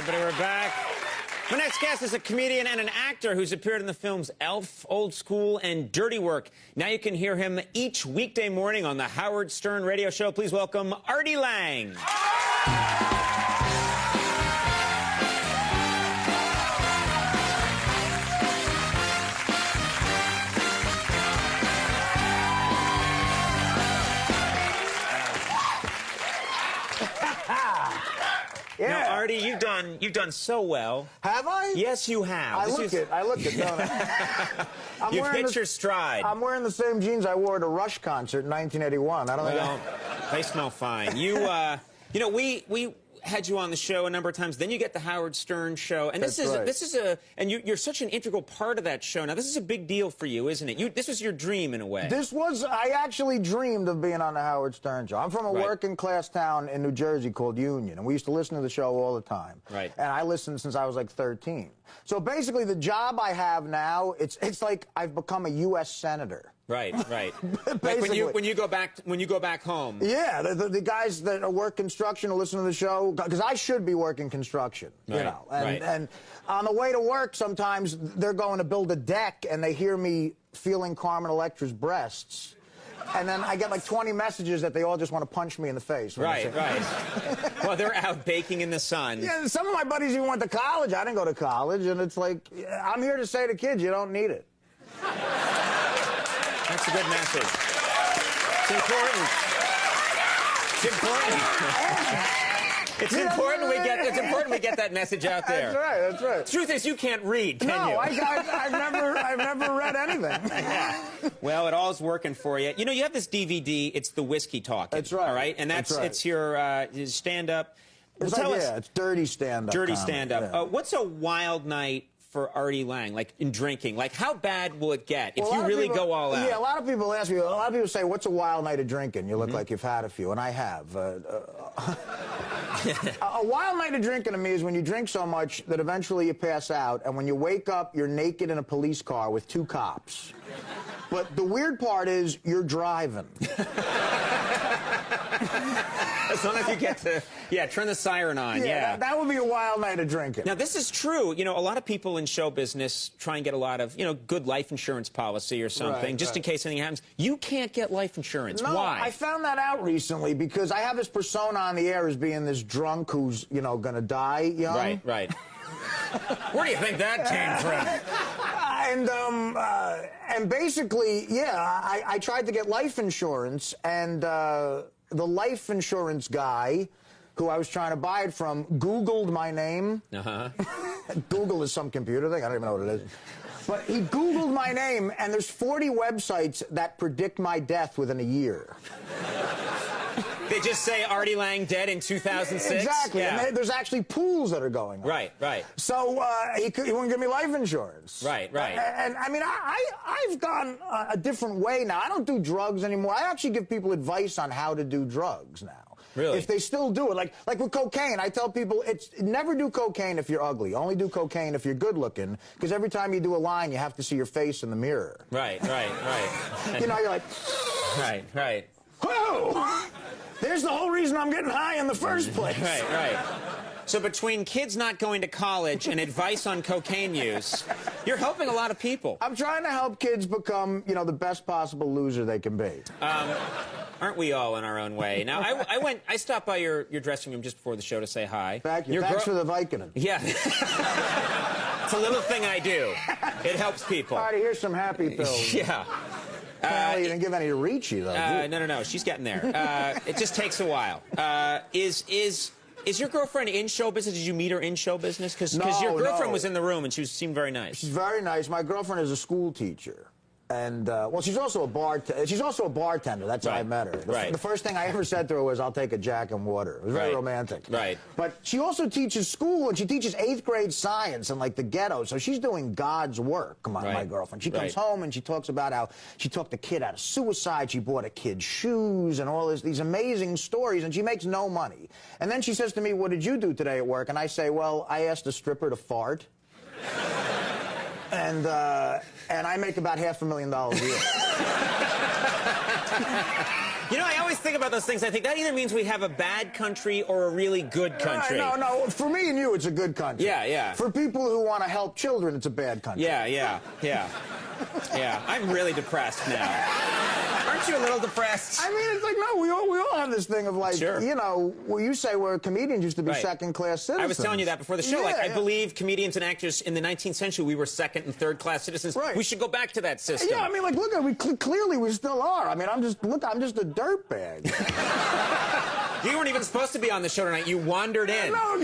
everybody, we're back. My next guest is a comedian and an actor who's appeared in the films Elf, Old School, and Dirty Work. Now you can hear him each weekday morning on the Howard Stern radio show. Please welcome Artie Lange. Yeah. Now, Artie, you've done so well. Have I? Yes, you have. I look it, don't I? You've hit your stride. I'm wearing the same jeans I wore at a Rush concert in 1981. I don't think they smell fine. You know, we had you on the show a number of times. Then you get the Howard Stern show, and this is you're such an integral part of that show. Now, this is a big deal for you, isn't it? This was your dream in a way. I actually dreamed of being on the Howard Stern show. I'm from a working class town in New Jersey called Union, and we used to listen to the show all the time. Right. And I listened since I was like 13. So basically, the job I have now, it's like I've become a U.S. senator. Right. Like when you go back home. Yeah, the guys that work construction will listen to the show, because I should be working construction, you know. And on the way to work, sometimes they're going to build a deck, and they hear me feeling Carmen Electra's breasts. And then I get like 20 messages that they all just want to punch me in the face. Right. Well, they're out baking in the sun. Yeah, some of my buddies even went to college. I didn't go to college, and it's like, I'm here to say to kids, you don't need it. That's a good message. It's important. It's important we get that message out there. That's right. The truth is, you can't read, can you? No, I've never read anything. Yeah. Well, it all's working for you. You know, you have this DVD. It's the Whiskey Talking. That's right. All right, and it's your stand-up. It's dirty stand-up. Dirty stand-up. Yeah. What's a wild night for Artie Lange, like in drinking? Like, how bad will it get if you really go all out? Yeah, a lot of people ask me, a lot of people say, what's a wild night of drinking? You look like you've had a few, and I have. A wild night of drinking to me is when you drink so much that eventually you pass out, and when you wake up, you're naked in a police car with 2 cops. But the weird part is, you're driving. As long as you get to, turn the siren on, That would be a wild night of drinking. Now, this is true. You know, a lot of people in show business try and get a lot of, good life insurance policy or something, just in case anything happens. You can't get life insurance. No, Why? I found that out recently because I have this persona on the air as being this drunk who's, going to die young. Right. Where do you think that came from? And basically, I tried to get life insurance, and the life insurance guy who I was trying to buy it from Googled my name. Google is some computer thing. I don't even know what it is. But he Googled my name, and there's 40 websites that predict my death within a year. They just say Artie Lange dead in 2006? Exactly. Yeah. And there's actually pools that are going on. Right. So he wouldn't give me life insurance. Right. And I mean, I've gone a different way now. I don't do drugs anymore. I actually give people advice on how to do drugs now. Really? If they still do it. Like with cocaine, I tell people, never do cocaine if you're ugly. Only do cocaine if you're good looking, because every time you do a line, you have to see your face in the mirror. Right. You know, you're like... Right. Whoa! There's the whole reason I'm getting high in the first place. Right. So between kids not going to college and advice on cocaine use, you're helping a lot of people. I'm trying to help kids become, the best possible loser they can be. Aren't we all in our own way? Now, I stopped by your dressing room just before the show to say hi. Thank you. Thanks for the Vicodin. Yeah. It's a little thing I do. It helps people. All right, here's some happy pills. Yeah. You didn't give any to Ricci, though. No. She's getting there. It just takes a while. Is your girlfriend in show business? Did you meet her in show business? Because your girlfriend was in the room and she seemed very nice. She's very nice. My girlfriend is a school teacher. And, well, she's also a bartender. That's how I met her. The first thing I ever said to her was, I'll take a Jack and water. It was very romantic. Right. But she also teaches school, and she teaches 8th grade science in, like, the ghetto. So she's doing God's work, my girlfriend. She comes home, and she talks about how she talked a kid out of suicide. She bought a kid shoes and all these amazing stories, and she makes no money. And then she says to me, what did you do today at work? And I say, well, I asked a stripper to fart. And I make about $500,000 a year. You know, I always think about those things. I think that either means we have a bad country or a really good country. No. For me and you, it's a good country. Yeah. For people who want to help children, it's a bad country. Yeah. I'm really depressed now. Aren't you a little depressed? I mean, it's like, no, we all have this thing of like, sure. you know, well, you say we're comedians used to be second-class citizens. I was telling you that before the show. Yeah, I believe comedians and actors in the 19th century, we were second and third-class citizens. Right. We should go back to that system. Yeah, I mean, like, look, clearly we still are. I mean, I'm just a dirtbag. You weren't even supposed to be on the show tonight. You wandered in. No.